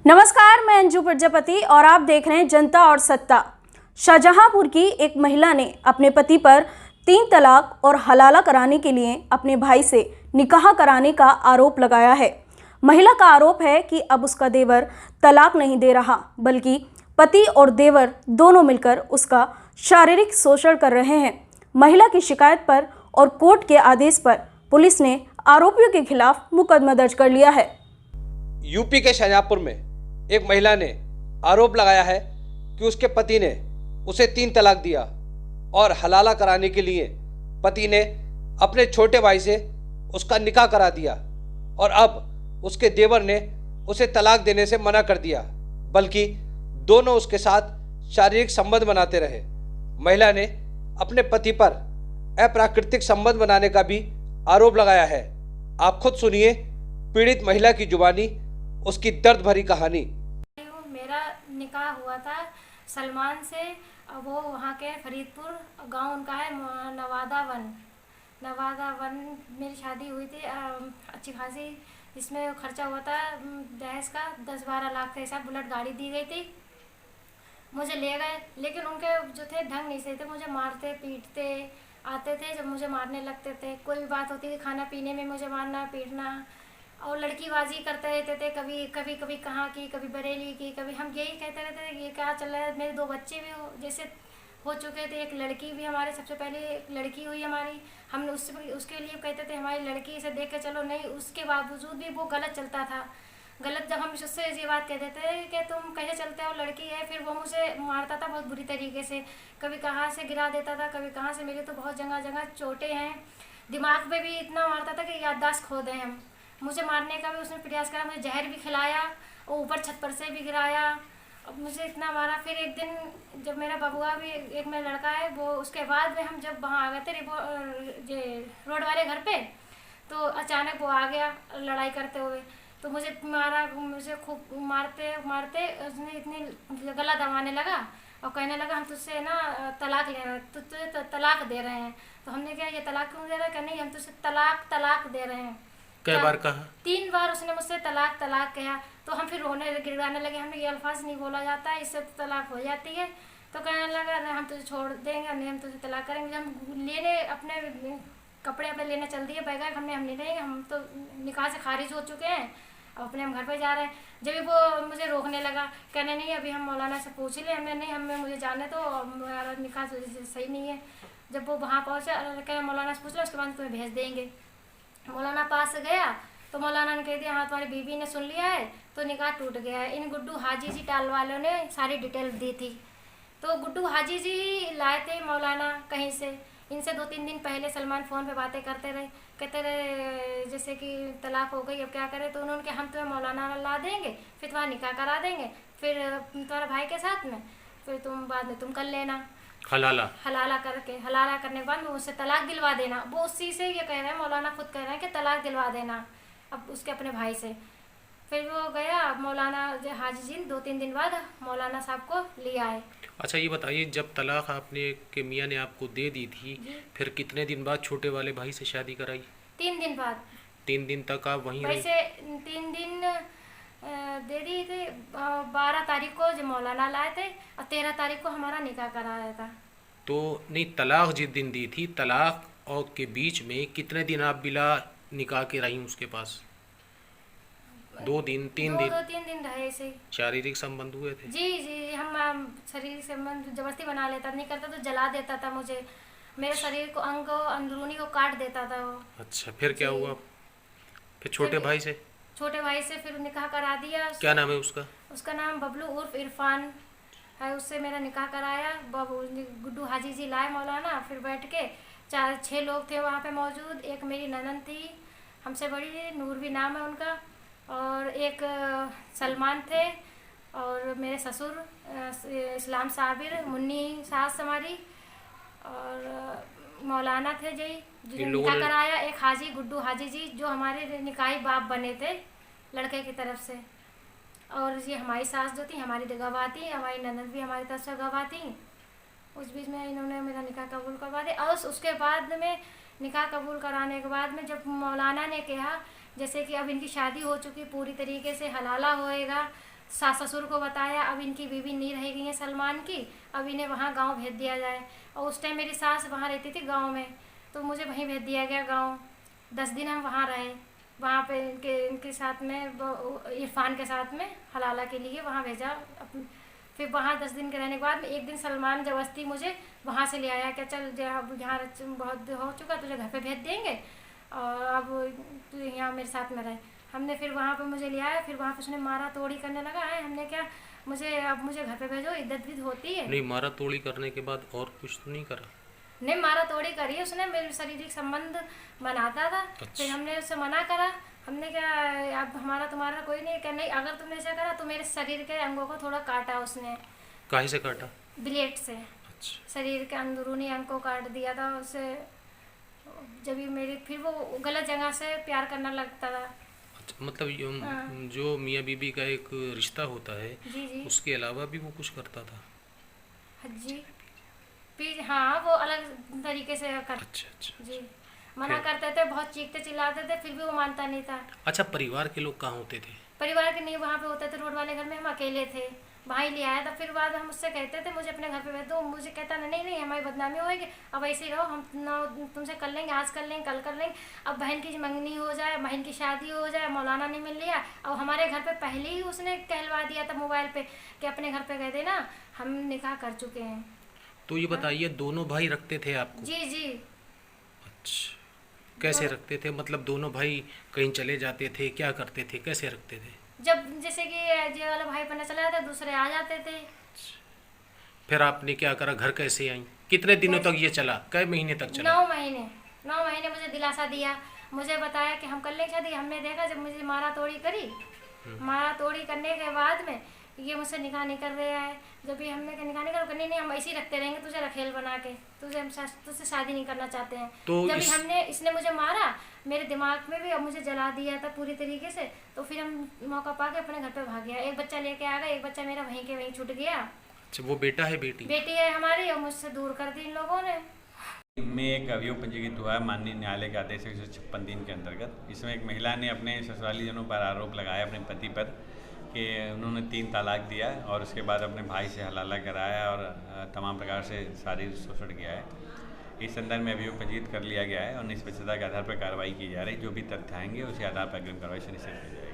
नमस्कार, मैं अंजू प्रजापति और आप देख रहे हैं जनता और सत्ता। शाहजहांपुर की एक महिला ने अपने पति पर 3 तलाक और हलाला कराने के लिए अपने भाई से निकाह कराने का आरोप लगाया है। महिला का आरोप है कि अब उसका देवर तलाक नहीं दे रहा, बल्कि पति और देवर दोनों मिलकर उसका शारीरिक शोषण कर रहे हैं। महिला की शिकायत पर और कोर्ट के आदेश पर पुलिस ने आरोपियों के खिलाफ मुकदमा दर्ज कर लिया है। यूपी के शाहजहांपुर में एक महिला ने आरोप लगाया है कि उसके पति ने उसे 3 तलाक दिया और हलाला कराने के लिए पति ने अपने छोटे भाई से उसका निकाह करा दिया और अब उसके देवर ने उसे तलाक देने से मना कर दिया, बल्कि दोनों उसके साथ शारीरिक संबंध बनाते रहे। महिला ने अपने पति पर अप्राकृतिक संबंध बनाने का भी आरोप लगाया है। आप खुद सुनिए पीड़ित महिला की जुबानी, उसकी दर्द भरी कहानी। मेरा निकाह हुआ था सलमान से, वो वहाँ के फरीदपुर गांव उनका है, नवादा वन मेरी शादी हुई थी अच्छी खासी, इसमें खर्चा हुआ था दहेज का 10-12 लाख के हिसाब। बुलेट गाड़ी दी गई थी, मुझे ले गए, लेकिन उनके जो थे ढंग नहीं सही थे, मुझे मारते पीटते आते थे। जब मुझे मारने लगते थे, कोई भी बात होती थी खाना पीने में मुझे मारना पीटना, और लड़कीबाजी करते रहते थे। कभी कहाँ की, कभी बरेली की, कभी हम यही कहते रहते थे ये क्या चल रहा है। मेरे 2 बच्चे भी जैसे हो चुके थे, एक लड़की भी हमारे, सबसे पहले एक लड़की हुई हमारी। हम उसके लिए कहते थे हमारी लड़की से देख के चलो, नहीं उसके बावजूद भी वो गलत चलता था। गलत जब हम उससे ये बात कहते थे कि तुम कैसे चलते हो, लड़की है, फिर वो मुझे मारता था बहुत बुरी तरीके से। कभी कहाँ से गिरा देता था, कभी कहाँ से। मेरे तो बहुत जगह जगह चोटें हैं, दिमाग पे भी इतना मारता था कि याददाश्त खो दें हम। मुझे मारने का भी उसने प्रयास करा, मुझे जहर भी खिलाया और ऊपर छत पर से भी गिराया। अब मुझे इतना मारा। फिर एक दिन जब मेरा बबुआ भी, एक मेरा लड़का है वो, उसके बाद में हम जब वहाँ आ गए थे रोड वाले घर पे, तो अचानक वो आ गया लड़ाई करते हुए, तो मुझे मारा। मुझे खूब मारते मारते उसने इतनी गला दबाने लगा और कहने लगा हम तुझसे ना तलाक ले रहे हैं, तुझे तलाक दे रहे हैं। तो हमने कहा ये तलाक क्यों दे रहे हैं? क्या नहीं, हम तुझसे तलाक दे रहे हैं। कई बार कहा? 3 बार उसने मुझसे तलाक कहा। तो हम फिर रोने गिड़ाने लगे, हमने ये अल्फाज नहीं बोला जाता है, इससे तो तलाक हो जाती है। तो कहने लगा नहीं हम तुझे छोड़ देंगे, नहीं हम तुझे तलाक करेंगे। हम लेने अपने कपड़े अपने लेने चल दिए बैग, हमने नहीं, हम तो निकाह से खारिज हो चुके हैं, अब अपने हम घर पे जा रहे हैं। जब वो मुझे रोकने लगा, कहने नहीं अभी हम मौलाना से पूछ ले। हमने नहीं, हमें मुझे जाने तो निकाह सही नहीं है। जब वो वहाँ पहुँचा, कह मौलाना से पूछ लो, उसके बाद तुम्हें भेज देंगे। मौलाना पास गया तो मौलाना ने कह दिया हाँ तुम्हारी बीवी ने सुन लिया है, तो निकाह टूट गया है। इन गुड्डू हाजी जी टाल वालों ने सारी डिटेल दी थी। तो गुड्डू हाजी जी लाए थे मौलाना कहीं से। इनसे 2-3 दिन पहले सलमान फ़ोन पे बातें करते रहे, कहते रहे जैसे कि तलाक हो गई अब क्या करें। तो उन्होंने कहा हम तुम्हें मौलाना ला देंगे, फिर तुम्हारा निकाह करा देंगे, फिर तुम्हारे भाई के साथ में, फिर तुम बाद में तुम कर लेना हलाला करने के बाद में उससे तलाक दिलवा देना। वो उसी से ये कह रहे हैं, मौलाना खुद कह रहे हैं कि तलाक दिलवा देना अब उसके अपने भाई से। फिर वो गया मौलाना हाजी जी 2-3 दिन बाद मौलाना साहब को लिया है। अच्छा ये बताइए, जब तलाक आपने के मियाँ ने आपको दे दी थी, फिर कितने दिन बाद छोटे वाले भाई से शादी कराई? 3 दिन बाद। 3 दिन तक आप वहीं रही? वैसे 3 दिन दे दी थी। 12 तारीख को जो मौलाना लाए थे और 13 तारीख को हमारा निकाह कराया था। तो नहीं, तलाक जिस दिन दी थी, तलाक और के बीच में कितने दिन आप बिला निकाह के रही उसके पास? 2 दिन 3 दिन? 2-3 दिन रहे ऐसे ही। शारीरिक संबंध हुए थे? जी हम शारीरिक संबंध जबरदस्ती बना लेता, नहीं करता तो जला देता था मुझे, मेरे शरीर को अंग अंदरूनी को काट देता था वो। अच्छा, फिर क्या हुआ? फिर छोटे भाई से फिर निकाह करा दिया। क्या नाम है उसका? उसका नाम बबलू उर्फ इरफान है, उससे मेरा निकाह कराया। गुड्डू हाजी जी लाए मौलाना, फिर बैठ के 4-6 लोग थे वहाँ पे मौजूद। एक मेरी ननद थी हमसे बड़ी, नूर भी नाम है उनका, और एक सलमान थे, और मेरे ससुर इस्लाम साबिर, मुन्नी सास हमारी, और मौलाना थे जी जिन्होंने निकाह कराया। एक हाजी गुड्डू हाजी जी जो हमारे निकाही बाप बने थे लड़के की तरफ से, और ये हमारी सास जो थी हमारी गवाह थी, हमारी ननद भी हमारी तरफ से गवाह थी। उस बीच में इन्होंने मेरा निकाह कबूल करवा दिया। और उसके बाद में निकाह कबूल कराने के बाद में जब मौलाना ने कहा जैसे कि अब इनकी शादी हो चुकी पूरी तरीके से हलाला होएगा, सास ससुर को बताया। अब इनकी बीवी नहीं रह गई है सलमान की, अब इन्हें वहाँ गांव भेज दिया जाए। और उस टाइम मेरी सास वहाँ रहती थी गांव में, तो मुझे वहीं भेज दिया गया गांव। 10 दिन हम वहाँ रहे। वहाँ पे इनके साथ में इरफान के साथ में हलाला के लिए वहाँ भेजा। फिर वहाँ 10 दिन के रहने के बाद एक दिन सलमान ज़बरदस्ती मुझे वहाँ से ले आया, क्या चल यहाँ बहुत हो चुका, तुझे घर पे भेज देंगे और अब तू यहाँ मेरे साथ में रहे। हमने फिर वहाँ पे मुझे ले आया। फिर वहाँ पे उसने मारा तोड़ी करने लगा है। हमने क्या, मुझे घर पे भेजो, इज्जत भी होती है। नहीं, मारा तोड़ी करने के बाद और कुछ तो नहीं करा? नहीं, मारा तोड़ी करी उसने, मेरे शारीरिक संबंध बनाता था। फिर हमने उससे मना करा। हमने क्या, अब हमारा तुम्हारा कोई नहीं, क्या नहीं, अगर तुमने ऐसा करा तो मेरे शरीर के अंगों को थोड़ा काटा उसने। काहे से काटा? ब्लेड से। अच्छा। शरीर के अंदरूनी अंग को काट दिया था उससे। जब भी मेरी फिर वो गलत जगह से प्यार करना लगता था। अच्छा, मतलब जो मियाँ बीबी का एक रिश्ता होता है, जी जी उसके अलावा भी वो कुछ करता था? हाँ जी। फिर हाँ, वो अलग तरीके से कर। अच्छा। जी, मना करते थे, बहुत चीखते चिल्लाते थे, फिर भी वो मानता नहीं था। अच्छा, परिवार के लोग कहाँ होते थे? परिवार के नहीं वहाँ पे होते थे, रोड वाले घर में। हम अकेले थे, भाई ले आया था। फिर बाद हम उससे कहते थे मुझे अपने घर पे भेज दो, मुझे कहता नहीं हमारी बदनामी होगी, अब ऐसे ही रहो, हम ना तुमसे कर लेंगे, आज कर लेंगे, कल कर लेंगे। अब बहन की मंगनी हो जाए, बहन की शादी हो जाए, मौलाना ने मिल लिया। अब हमारे घर पे पहले ही उसने कहलवा दिया था मोबाइल पे कि अपने घर पे गए थे ना, हम निकाह कर चुके हैं। तो ये बताइए, दोनों भाई रखते थे आपको? जी जी। अच्छा, कैसे रखते थे? मतलब दोनों भाई कहीं चले जाते थे, क्या करते थे, कैसे रखते थे? जब जैसे कि ये वाला भाई पन्ना चला जाता, दूसरे आ जाते थे। फिर आपने क्या करा? घर कैसे आई? कितने दिनों तक ये चला? कई महीने तक चला? 9 महीने मुझे दिलासा दिया। मुझे बताया कि हम कर लेंगे शादी। हमने देखा जब मुझे मारा तोड़ी करी, मारा तोड़ी करने के बाद में ये मुझसे निकाह नहीं कर रहा है। जब भी हमने कहा निकाह नहीं करो, नहीं हम ऐसे ही रखते रहेंगे तुझे रखेल बना के, तुझसे शादी नहीं करना चाहते हैं। तो जब इसने मुझे मारा, मेरे दिमाग में भी अब मुझे जला दिया था पूरी तरीके से। तो फिर हम मौका पा के अपने घर पे भाग गया। एक बच्चा लेके आ गया, एक बच्चा मेरा वहीं के वहीं छूट गया। अच्छा, वो बेटा है बेटी? बेटी है हमारी, और मुझसे दूर कर दी इन लोगों ने। में एक अभियोग पंजीकृत हुआ है माननीय न्यायालय के आदेश 156(3) के अंतर्गत। इसमें एक महिला ने अपने ससुराली जनों पर आरोप लगाया अपने पति पर कि उन्होंने 3 तलाक दिया है और उसके बाद अपने भाई से हलाला कराया और तमाम प्रकार से शारीरिक शोषण किया है। इस संदर्भ में अभियोग पंजीकृत कर लिया गया है और निष्पक्षता के आधार पर कार्रवाई की जा रही है। जो भी तथ्य आएंगे उसी आधार पर अग्रिम कार्रवाई सुनिश्चित की जाएगी।